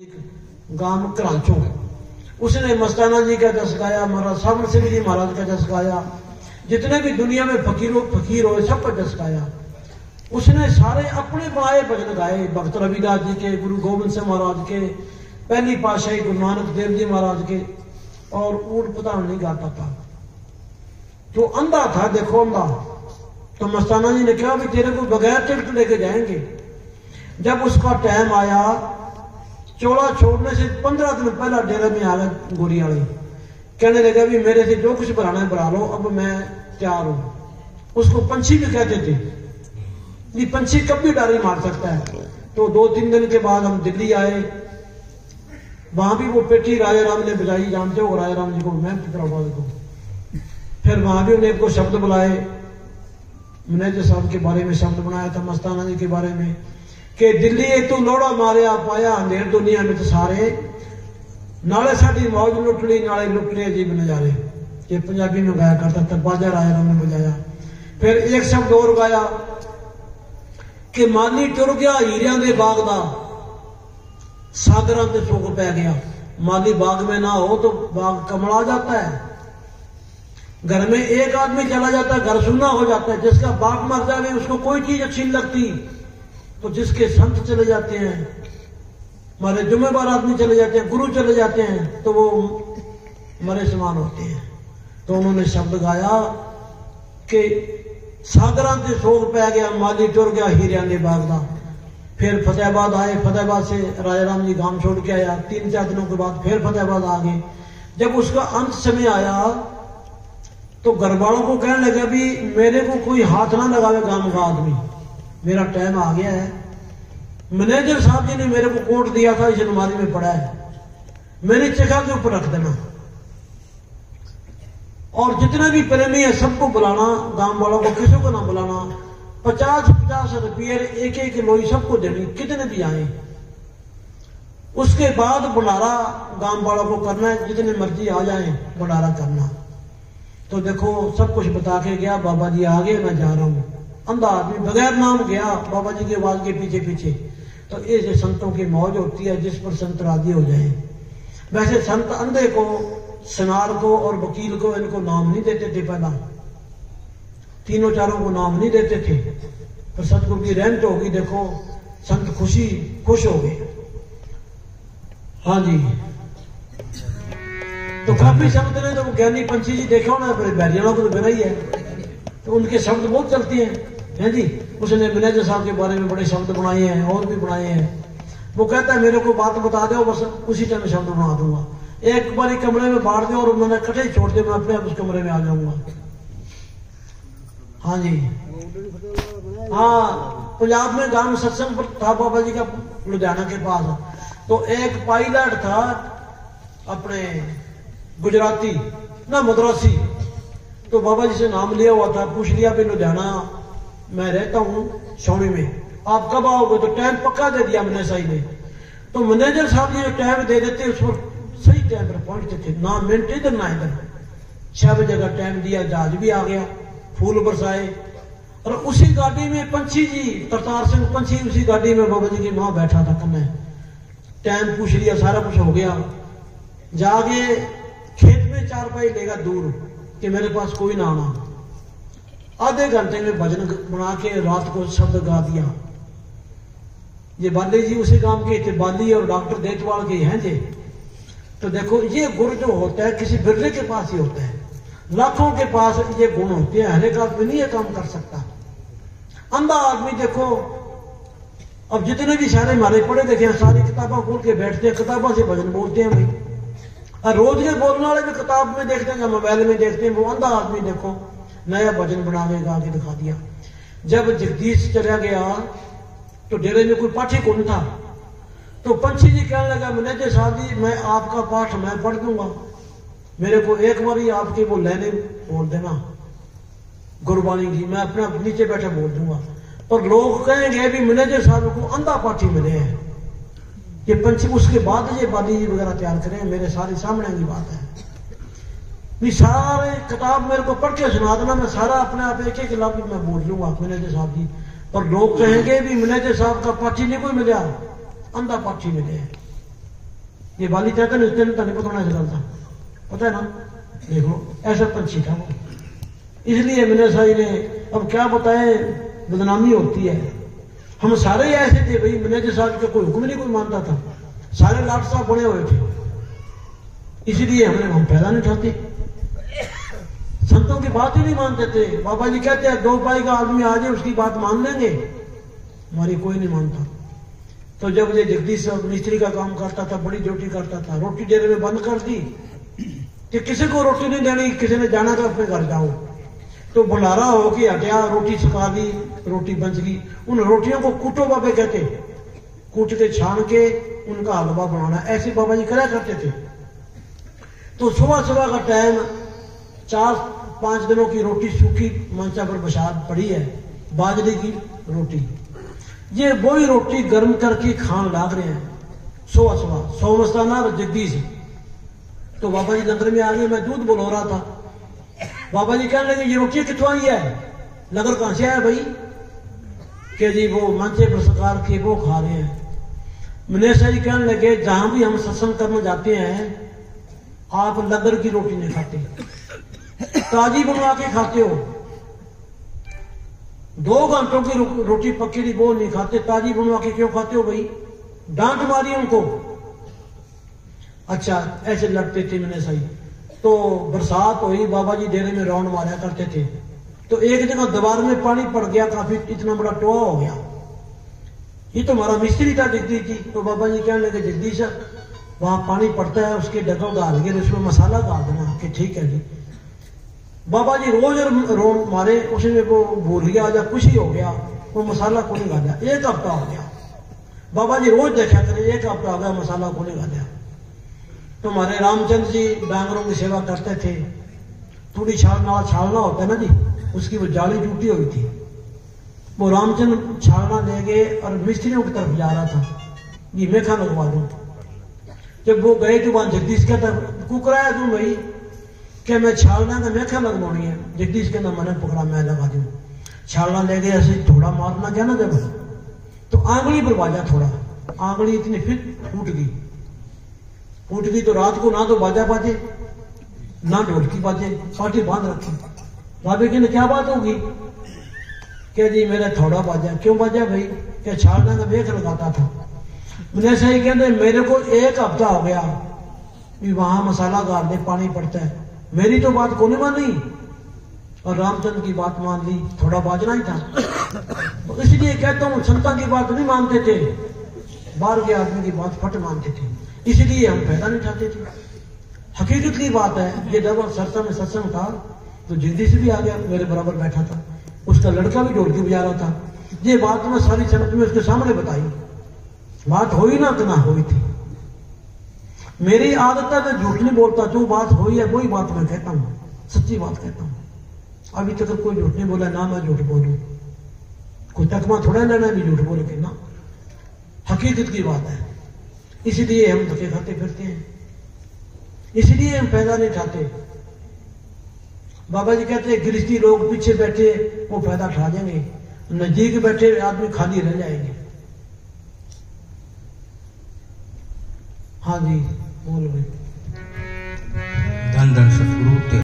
गांव कराचों उसने मस्ताना जी का जस गाया, महाराज सावन सिंह जी महाराज का जस गाया, जितने भी दुनिया में फकीर हो सब का जस गाया। उसने सारे अपने बनाए भजन गाए, भक्त रविदास जी के, गुरु गोविंद सिंह महाराज के, पहली पातशाही गुरु नानक देव जी महाराज के, और ऊट पता नहीं गाता था। तो अंधा था, देखो अंधा। तो मस्ताना जी ने कहा भी तेरे को बगैर टिकट लेके जाएंगे। जब उसका टाइम आया, चोला छोड़ने से 15 दिन पहला डेरे में आ गए गोरी वाले, कहने लगा भी मेरे से जो कुछ बनाना है बना लो, अब मैं तैयार हूं। उसको पंछी भी कहते थे, ये पंछी कब भी डारी मार सकता है। तो 2-3 दिन के बाद हम दिल्ली आए, वहां भी वो पेटी राजा राम ने बजाई, जानते हो राजा राम जी को, मैं पिपराबाद को। फिर वहां भी उन्हें को शब्द बुलाए, मैनेजर साहब के बारे में शब्द बनाया था, मस्ताना जी के बारे में, कि दिल्ली तू लोड़ा मारिया पाया अंधेर दुनिया में तो सारे, नाले साड़ी मौज लुट ली नाले लुट लिए अजीब नजारे। ये पंजाबी में गाया करता था, बाजा राजा राम ने बजाया। फिर एक शब्द और गाया कि माली टुर गया हीरिया दे बाग दा, सागरां ते सुख पै गया। माली बाग में ना हो तो बाग कमला जाता है। घर में एक आदमी चला जाता है, घर सुना हो जाता है। जिसका बाग मर जाए उसको कोई चीज अच्छी नहीं लगती। तो जिसके संत चले जाते हैं, हमारे जुम्मेदार आदमी चले जाते हैं, गुरु चले जाते हैं, तो वो मरे समान होते हैं। तो उन्होंने शब्द गाया कि सागरां ते सोग पै गया, माली टुर गया हीरिया दे बाग दा। फिर फतेहाबाद आए, फतेहाबाद से राजा राम जी गांव छोड़ के आया। 3-4 दिनों के बाद फिर फतेहाबाद आ गए। जब उसका अंत समय आया तो घर वालों को कहने लगा भी मेरे को कोई हाथ ना लगावे गांव का आदमी, मेरा टाइम आ गया है। मैनेजर साहब जी ने मेरे को कोट दिया था, इस अलमारी में पड़ा है, मेरी चखा के ऊपर रख देना, और जितने भी प्रेमी है सबको बुलाना, गांव वालों को किसी को ना बुलाना। 50-50 रुपये एक लोई सबको देनी, कितने भी आए। उसके बाद भंडारा गांव वालों को करना है, जितने मर्जी आ जाए भंडारा करना। तो देखो सब कुछ बता के गया, बाबा जी आगे मैं जा रहा हूं। अंधा आदमी बगैर नाम गया बाबा जी की आवाज के पीछे पीछे। तो ऐसे संतों की मौज होती है जिस पर संत राजी हो जाए। वैसे संत अंधे को, सनार को और वकील को इनको नाम नहीं देते थे पहला, तीनों चारों को नाम नहीं देते थे। पर सतगुरु की रहमत होगी, देखो संत खुश हो गए। हाँ जी, तो काफी शब्द ने तो ज्ञानी पंछी जी देखा होना, बैरियाणों को तो बिना ही है, तो उनके शब्द बहुत चलते हैं जी। उसने मैनेजर साहब के बारे में बड़े शब्द बनाए हैं, और भी बनाए हैं। वो कहता है मेरे को बात बता दो, बस उसी टाइम शब्द बना दूंगा। एक बार कमरे में बांट दो और मैंने कटे छोड़ दे, मैं अपने आप उस कमरे में आ जाऊंगा। हाँ जी, हाँ, पंजाब में गांव सत्संग था बाबा जी का, लुधियाना के पास। तो एक पायलट था अपने गुजराती ना मद्रासी, तो बाबा जी से नाम लिया हुआ था। पूछ लिया भी लुधियाना मैं रहता हूं सोनी में, आप कब आओगे? तो टाइम पक्का दे दिया मैंने सही में। तो मैनेजर साहब जी टाइम दे देते, उस पर सही टाइम पर पहुंचते थे, ना मिनट इधर ना इधर। 6 बजे का टाइम दिया, जहाज भी आ गया, फूल बरसाए। और उसी गाड़ी में पंछी जी, करतार सिंह पंछी, उसी गाड़ी में बाबा जी की मां बैठा था कन्ने। टाइम पूछ लिया, सारा कुछ हो गया। जाके खेत में 4 पाई लेगा दूर कि मेरे पास कोई ना आना। आधे घंटे में भजन बना के रात को शब्द गा दिया। ये बाली जी उसी गांव के थे, बाली और डॉक्टर देतवाल के हैं जी। तो देखो ये गुण जो होता है किसी बिरले के पास ही होता है, लाखों के पास ये गुण होते हैं। हर एक आदमी नहीं ये काम कर सकता। अंधा आदमी देखो, अब जितने भी सारे हमारे पढ़े देखे हैं, सारी किताबें खोल के बैठते हैं, किताबों से भजन बोलते हैं भाई। और रोज के बोलने वाले भी किताब में देखते हैं, मोबाइल में देखते हैं। वो अंधा आदमी देखो नया भजन बना के गा के दिखा दिया। जब जगदीश चला गया तो डेरे में कोई पाठी कौन था। तो पंछी जी कहने लगा मैनेजर साहब जी मैं आपका पाठ मैं पढ़ दूंगा, मेरे को एक बार ही आपके वो लेने बोल देना गुरबाणी की, मैं अपने नीचे बैठे बोल दूंगा। और लोग कहेंगे भी मैनेजर साहब को अंधा पाठी मिले हैं। ये पंछी उसके बाद ये बाली जी वगैरह तैयार करें, मेरे सारे सामने की बात है। नहीं सारे किताब मेरे को पढ़ के सुना देना, मैं सारा अपने आप एक लफ्ज मैं बोल लूंगा मैनेजर साहब जी। और लोग कहेंगे भी मैनेजर साहब का पाठी नहीं कोई मिला, अंधा पाठी मिले। ये बाली चाहता नहीं, उसने तो नहीं पता इस गल का, पता है ना, देखो ऐसा पंछी था वो। इसलिए मैंने साई ने अब क्या बताए, बदनामी होती है। हम सारे ही ऐसे थे भाई, मैनेजर साहब का कोई हुक्म नहीं कोई मानता था, सारे लाट साहब बड़े हुए थे, इसलिए हम पैदा नहीं उठाते, संतों की बात ही नहीं मानते थे। बाबा जी कहते हैं 2 पाई का आदमी आ जाए उसकी बात मान लेंगे, हमारी कोई नहीं मानता। तो जब ये जगदीश मिस्त्री का काम करता था, बड़ी ड्यूटी करता था, रोटी डेरे में बंद कर दी कि किसी को रोटी नहीं देनी, किसी ने जाना था अपने घर जाओ, तो भंडारा हो के हटिया, रोटी सुखा दी, रोटी बच गई, उन रोटियों को कूटो बाबे कहते, कूट के छान के उनका हलवा बनाना, ऐसे बाबा जी करा करते थे। तो सुबह सुबह का टाइम 4-5 दिनों की रोटी सूखी मंचा पर बसात पड़ी है, बाजरे की रोटी, ये वही रोटी गर्म करके खान लाग रहे हैं सुबह सुबह, 100 मस्ताना और जगदीश। तो बाबा जी लंगर में आ गए, मैं दूध बोल रहा था, बाबा जी कहने लगे ये रोटी कितों आई है, लंगर कहां से आया भाई, कि जी वो मंचे पर सरकार के वो खा रहे हैं। मनेशा जी कहने लगे जहां भी हम सत्संग करने जाते हैं आप लंगर की रोटी नहीं खाते, ताजी बनवा के खाते हो, 2 घंटों की रोटी पकी वो नहीं खाते, ताजी बनवा के क्यों खाते हो भाई, डांट मारी उनको। अच्छा ऐसे लड़ते थे मनेशा जी। तो बरसात हुई, बाबा जी डेरे में राउंड मारा करते थे, तो एक जगह दीवार में पानी पड़ गया, काफी इतना बड़ा टोआ हो गया, ये तो हमारा मिस्त्री था जगदीश जी। तो बाबा जी कहने लगे जगदीश वहां पानी पड़ता है, उसके डगल डाल के उसमें मसाला डाल देना, कि ठीक है जी। बाबा जी रोज रोन मारे, उसमें वो भूल गया या कुछ ही हो गया, वो मसाला को नहीं डाला, 1 हफ्ता हो गया, बाबा जी रोज देखा करे, 1 हफ्ता हो गया मसाला को नहीं डाला। तो हमारे रामचंद्र जी डांगरों की सेवा करते थे, थोड़ी छालना होता है ना जी, उसकी वो जाली टूटी हुई थी, वो रामचंद्र छालना ले गए और मिस्त्रियों की तरफ जा रहा था, ये मेखा लगवा दूं। जब वो गए तो वहां जगदीश कहता कुकराया तू भाई, कि मैं छालना का मेखा लगवानी है। जगदीश कहना मैंने पकड़ा, मैं लगा दूं। छालना ले गए, ऐसे थोड़ा मारना क्या ना जब, तो आंगली पर बाजा थोड़ा, आंगली इतनी फिर फूट गई तो रात को ना तो बाजा बाजे ना ढोलकी बाजे, पार्टी बांध रखी। बाबे कहने क्या बात होगी, कह जी मेरा थोड़ा बाजा, क्यों बाजा भाई, क्या छालना का मेख लगाता था। मैंने सही कहते मेरे को 1 हफ्ता हो गया कि वहां मसाला गाड़ दे, पानी पड़ता है, मेरी तो बात को नहीं मानी और रामचंद्र की बात मान ली, थोड़ा बाजना ही था। तो इसलिए कहता हूं संता की बात नहीं मानते थे, बाहर के आदमी की बात फट मानते थे, इसलिए हम पैदा नहीं उठाते थे। हकीकत की बात है, ये जब सरसा में सत्संग था तो जगदीश भी आ गया, मेरे बराबर बैठा था, उसका लड़का भी ढोलकी बजा रहा था। ये बात मैं सारी संगत में उसके सामने बताई, बात हुई ना तो ना हुई थी। मेरी आदत है मैं झूठ नहीं बोलता, जो बात हुई है वही बात मैं कहता हूं, सच्ची बात कहता हूं। अभी तक कोई झूठ नहीं बोला, ना मैं झूठ बोलूं, कोई तकमा थोड़ा लेना भी झूठ बोल के ना, हकीकत की बात है। इसलिए हम धक्के खाते फिरते हैं, इसलिए हम पैदा नहीं उठाते। बाबा जी कहते हैं गृहस्थी लोग पीछे बैठे वो फायदा उठा देंगे, नजदीक बैठे आदमी खाली रह जाएंगे। हाँ जी बोल भाई। धन धन